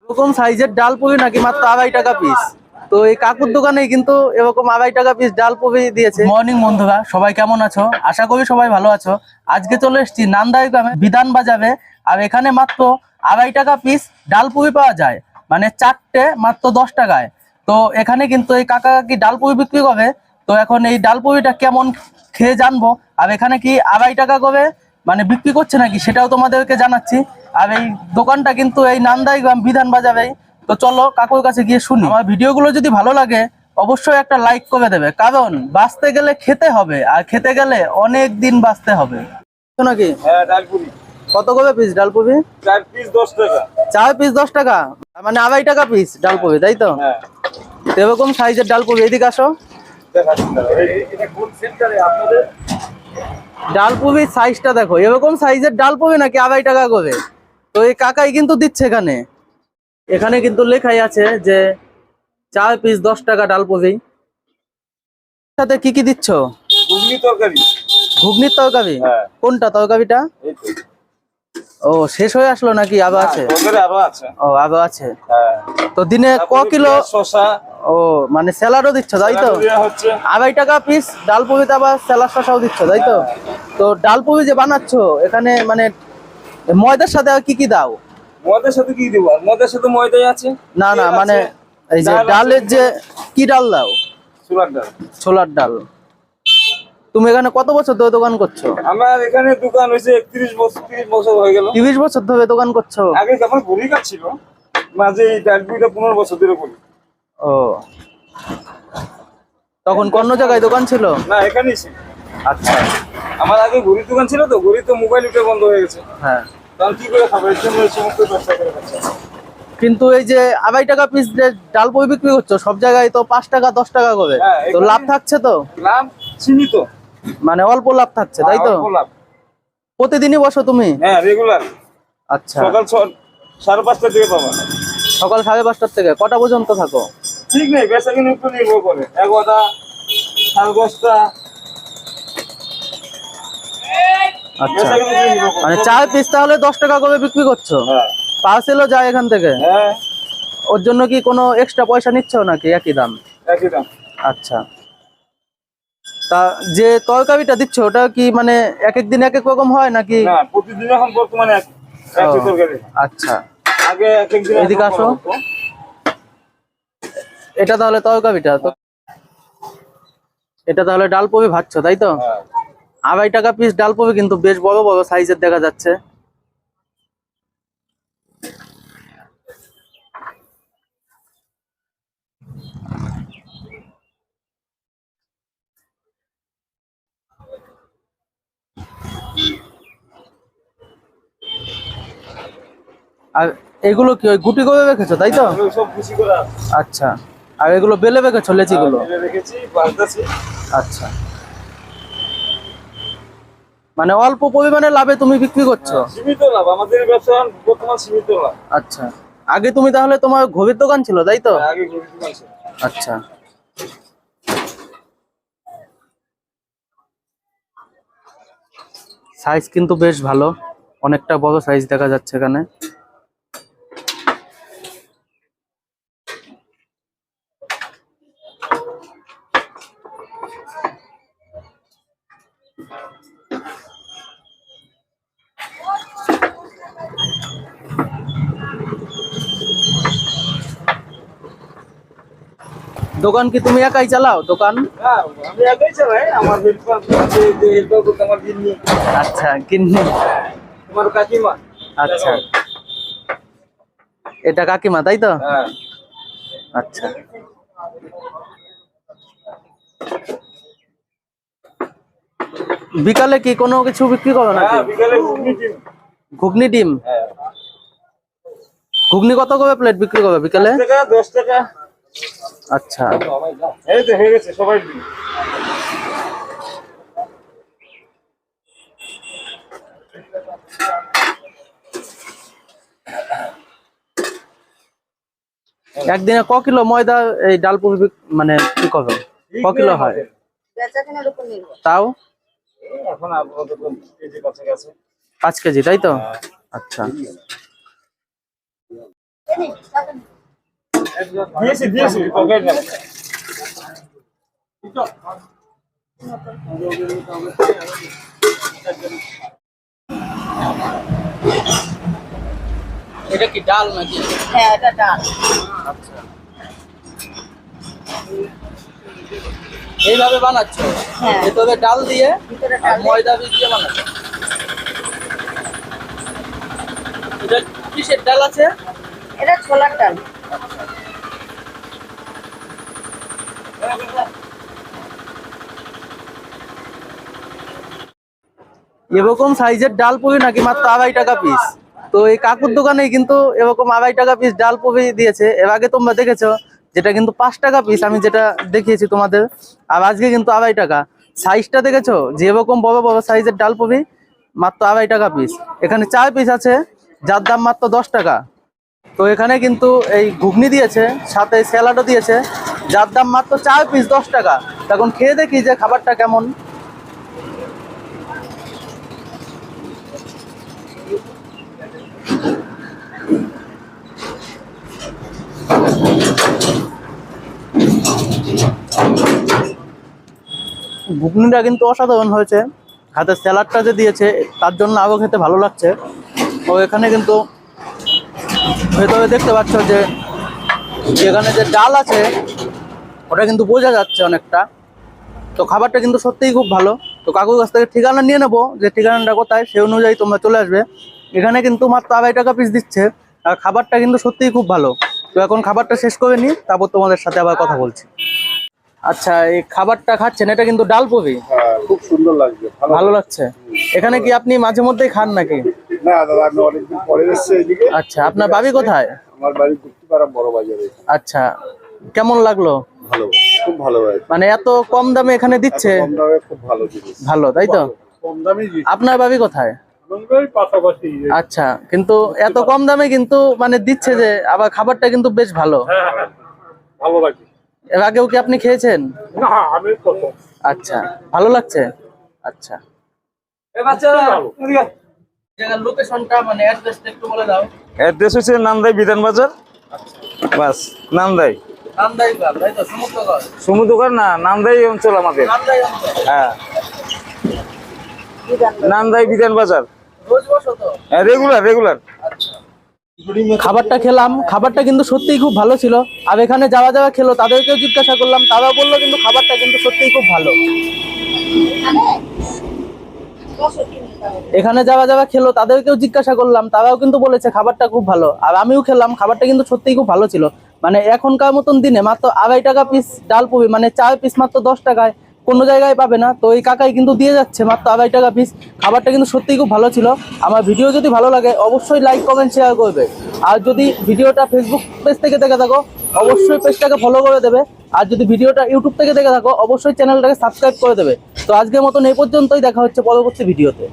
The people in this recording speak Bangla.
এরকম সাইজের ডাল পুরি নাকি মাত্র 2.5 টাকা পিস। তো এই কাকুর দোকানে কিন্তু এরকম 2.5 টাকা পিস ডাল পুরি দিয়েছে। মর্নিং বন্ধুরা, সবাই কেমন আছো? আশা করি সবাই ভালো আছো। আজকে চলে এসেছি নান্দাই গ্রামে বিধান বাজারে। আর এখানে মাত্র 2.5 টাকা পিস ডাল পুরি পাওয়া যায়, মানে চারটে মাত্র 10 টাকায়। তো এখানে কিন্তু এই কাকা কাকি ডাল পুরি বিক্রি করে। তো এখন এই ডাল পুরিটা কেমন খেয়ে জানবো। আর এখানে কি 2.5 টাকা করে মানে বিক্রি করছে নাকি সেটাও তোমাদেরকে জানাচ্ছি। আর এই দোকানটা কিন্তু এই নান্দাই গ্রাম বিধান বাজারেই। তো চলো কাকুর কাছে গিয়ে শুনি। আমার ভিডিওগুলো যদি ভালো লাগে অবশ্যই একটা লাইক করে দেবে, কারণ বাঁচতে গেলে খেতে হবে, আর খেতে গেলে অনেক দিন বাঁচতে হবে নাকি। হ্যাঁ, ডালপুরি কত করে পিস ডাল পুরি? 4 পিস 10 টাকা। 4 পিস 10 টাকা, মানে 2.5 টাকা পিস ডাল পুরি, তাই তো? হ্যাঁ, এরকম সাইজের ডাল পুরি, এদিকে আসো। দেখাচ্ছি দাঁড়াও। এটা কোন সেন্টারে আপনাদের? ডাল পুরির সাইজটা দেখো, এরকম সাইজের ডাল পুরি নাকি 2.5 টাকা করে। তো এই কাকাই কিন্তু দিচ্ছে এখানে। এখানে কিন্তু লেখাই আছে যে 4 পিস 10 টাকা ডাল পুরি। সাথে কি কি দিচ্ছ? ঘুগনি তরকারি। ঘুগনির তরকারি? হ্যাঁ। কোনটা তরকারিটা? এই তো। ও, শেষ হয়ে আসলো নাকি আবার আছে? তরকারি আরো আছে। ও, আবার আছে। হ্যাঁ। তো দিনে ক তারপরে কিলো? পেঁয়াজ, শসা। ও, মানে স্যালাডও দিচ্ছ, তাই তো? স্যালাডও দেয়া হচ্ছে। 2.5 টাকা পিস ডাল পুরিতে আবার স্যালাড শসাও দিচ্ছ, তাই তো? তো ডাল পুরি যে বানাচ্ছ এখানে, মানে ময়দার সাথে আর কি কি দাও? ময়দার সাথে কি দিব? আর ময়দার সাথে ময়দাই আছে। না না, তেল মানে আছে, এই যে ডাল আছে, ডালের যে কি ডাল দাও? ছোলার ডাল। ছোলার ডাল। তুমি এখানে কত বছর ধরে দোকান করছো? আমার এখানে দোকান হয়েছে 30 বছর হয়ে গেল। 30 বছর ধরে দোকান করছো? আগে যখন ঘুরি কাজ ছিল, মাঝে এই ডালপুরিটা 15 বছর ধরে করি। ও, তখন অন্য জায়গায় দোকান ছিল? না, এখানেই ছিল। আচ্ছা। আমার আগে ঘড়ির দোকান ছিল, তো ঘড়ি তো মোবাইল উঠে বন্ধ হয়ে গেছে। হ্যাঁ, তখন কি করে খাবো? এর জন্য এই সমস্ত ব্যবসা করে খাচ্ছি। কিন্তু এই যে 2.5 টাকা পিস যে ডাল পুরি বিক্রি করছো সব জায়গায় তো 5 টাকা 10 টাকা করে। হ্যাঁ, তো এখানে লাভ থাকছে তো? লাভ সীমিত। মানে অল্প লাভ থাকছে, তাই তো? অল্প লাভ। প্রতিদিনই বসো তুমি? হ্যাঁ, রেগুলার। আচ্ছা। সকাল 5:30 থেকে পাবা। সকাল 5:30 থেকে কটা পর্যন্ত থাকো? ঠিক নেই, বেচা কিনে একটু নির্ভর করে। 11টা, 10:30টা। আচ্ছা, বেচা কিনে নির্ভর করে। মানে 4 পিস তাহলে 10 টাকা করে বিক্রি করছো? হ্যাঁ। পার্সেলও যায় এখান থেকে? হ্যাঁ, ওর জন্য কি কোনো এক্সট্রা পয়সা নিচ্ছ নাকি একই দাম? একই দাম। আচ্ছা। তা যে তরকারিটা দিচ্ছ ওটা কি মানে এক এক দিন এক এক রকম হয় নাকি? না, প্রতিদিন এখন বর্তমানে একই ও, তরকারি। আচ্ছা। আগে এক এক দিন এদিকে আসো। এটা তাহলে তরকারিটা তো, এটা তাহলে ডাল পুরি ভাজছো, তাই তো? হ্যাঁ। 2.5 টাকা পিস ডাল পুরি কিন্তু বেশ বড় বড় সাইজের দেখা যাচ্ছে। আর এগুলো কি ওই গুটি করে রেখেছো, তাই তো? এগুলো সব খুশি করে আছে। আচ্ছা। আর এগুলো বেলে রেখেছো লেচিগুলো? মেরে রেখেছি, বাঁধতেছি। আচ্ছা, মানে অল্প পরিমাণে লাভে তুমি বিক্রি করছো? সীমিত লাভ, আমাদের ব্যবসা বর্তমান সীমিত লাভ। আচ্ছা। আগে তুমি তাহলে তোমার ঘড়ির দোকান ছিল, তাই তো? আগে গরিব দোকান ছিল। আচ্ছা। সাইজ কিন্তু বেশ ভালো, অনেকটা বড় সাইজ দেখা যাচ্ছে এখানে। দোকান কি তুমি একাই চালাও দোকান? হ্যাঁ, আমি একাই চালাই। আমার হেল্পার আছে, যে হেল্পার করতে আমার গিন্নি। আচ্ছা, কিন্নি। তোমার কাকিমা। আচ্ছা, এটা কাকিমা, তাই তো? হ্যাঁ। আচ্ছা। বিকালে কি কোনো কিছু বিক্রি করো নাকি? হ্যাঁ, বিকালে ঘুগনি ডিম। ঘুগনি ডিম? হ্যাঁ। ঘুগনি কত করে প্লেট বিক্রি করবে বিকালে? 5 টাকা, 10 টাকা। আচ্ছা। এই তো হয়ে গেছে, সবাই দিন। একদিনে ক কিলো ময়দা এই ডাল পুরি মানে কি করো? ক কিলো হয় তাও? এখন আপাতত কেজি কাছে গেছে। 5 কেজি, তাই তো? আচ্ছা। দিয়েছি পকেট না। এটা কি ডাল নাকি? হ্যাঁ, এটা ডাল। আচ্ছা, এইভাবে বানাচ্ছ? হ্যাঁ। ভেতরে ডাল দিয়ে ভিতরে আর ডাল দিয়ে। ময়দা দিয়ে বানাচ্ছ? এটা কিসের ডাল আছে? এটা ছোলার ডাল। এরকম সাইজের ডাল পুরি নাকি মাত্র 2.5 টাকা পিস। তো এই কাকুর দোকানে কিন্তু এরকম 2.5 টাকা পিস ডাল পুরি দিয়েছে। এর আগে তোমরা দেখেছো যেটা কিন্তু 5 টাকা পিস, আমি যেটা দেখিয়েছি তোমাদের। আর আজকে কিন্তু 2.5 টাকা। সাইজটা দেখেছো যে এরকম বড় বড় সাইজের ডাল পুরি মাত্র 2.5 টাকা পিস। এখানে 4 পিস আছে যার দাম মাত্র 10 টাকা। তো এখানে কিন্তু এই ঘুগনি দিয়েছে, সাথে স্যালাডও দিয়েছে যার দাম মাত্র 4 পিস 10 টাকা। তখন খেয়ে দেখি যে খাবারটা কেমন। ঘুগনিটা কিন্তু অসাধারণ হয়েছে। হাতে স্যালাডটা যে দিয়েছে তার জন্য আরও খেতে ভালো লাগছে। ও এখানে কিন্তু ভেতরে দেখতে পাচ্ছ যে এখানে যে ডাল আছে ওটা কিন্তু বোঝা যাচ্ছে অনেকটা। তো খাবারটা কিন্তু সত্যিই খুব ভালো। তো কাকুর কাছ থেকে ঠিকানা নিয়ে নেবো, যে ঠিকানাটা কোথায় সেই অনুযায়ী তোমরা চলে আসবে। এখানে কিন্তু মাত্র 2.5 টাকা পিস দিচ্ছে আর খাবারটা কিন্তু সত্যিই খুব ভালো। তো এখন খাবারটা শেষ করে নিই, তারপর তোমাদের সাথে আবার কথা বলছি। আচ্ছা, এই খাবারটা খাচ্ছেন, এটা কিন্তু ডাল পুরি। হ্যাঁ, খুব সুন্দর লাগছে, ভালো লাগছে। এখানে কি আপনি মাঝে মধ্যেই খান নাকি? না দাদা, আমি অনেকদিন পরে এসেছি এদিকে। আচ্ছা, আপনার বাড়ি কোথায়? আমার বাড়ি গুপ্তিপাড়া বড় বাজারে। আচ্ছা, কেমন লাগলো? ভালো, খুব ভালো ভাই। মানে এত কম দামে এখানে দিচ্ছে? কম দামে খুব ভালো জিনিস। ভালো, তাই তো? কম দামে আপনার বাড়ি কোথায়? পাশাপাশি। আচ্ছা, কিন্তু এত কম দামে কিন্তু মানে দিচ্ছে যে, আবার খাবারটা কিন্তু বেশ ভালো। ভালো লাগে। এর আগেও কি আপনি খেয়েছেন? না, আমি প্রথম। আচ্ছা, ভালো লাগছে। আচ্ছা, জায়গার লোকেশনটা মানে অ্যাড্রেসটা একটু বলে দাও। অ্যাড্রেস হচ্ছে নান্দাই বিধান বাজার। বাস, নান্দাই নান্দাই গ্রাম, তাই তো? সমুদ্রগড়? সমুদ্রগড় না, নান্দাই অঞ্চল আমাদের। নান্দাই অঞ্চল। হ্যাঁ, নান্দাই বিধান বাজার। রোজ বসো তো? Regular regular. খাবারটা খেলাম, খাবারটা কিন্তু সত্যিই খুব ভালো ছিল। আর এখানে যাওয়া যাওয়া খেলো তাদেরকেও জিজ্ঞাসা করলাম, তারাও বললো কিন্তু খাবারটা কিন্তু সত্যিই খুব ভালো। এখানে যাওয়া যাওয়া খেলো তাদেরকেও জিজ্ঞাসা করলাম, তারাও কিন্তু বলেছে খাবারটা খুব ভালো। আর আমিও খেলাম, খাবারটা কিন্তু সত্যিই খুব ভালো ছিল। মানে এখনকার মতন দিনে মাত্র 2.5 টাকা পিস ডাল পুরি, মানে 4 পিস মাত্র 10 টাকায় কোনো জায়গায় পাবে না। তো এই কাকাই কিন্তু দিয়ে যাচ্ছে মাত্র 2.5 টাকা পিস। খাবারটা কিন্তু সত্যিই খুব ভালো ছিল। আমার ভিডিও যদি ভালো লাগে অবশ্যই লাইক কমেন্ট শেয়ার করবে। আর যদি ভিডিওটা ফেসবুক পেজ থেকে দেখে থাকো অবশ্যই পেজটাকে ফলো করে দেবে। আর যদি ভিডিওটা ইউটিউব থেকে দেখে থাকো অবশ্যই চ্যানেলটাকে সাবস্ক্রাইব করে দেবে। তো আজকের মতন এই পর্যন্তই, দেখা হচ্ছে পরবর্তী ভিডিওতে।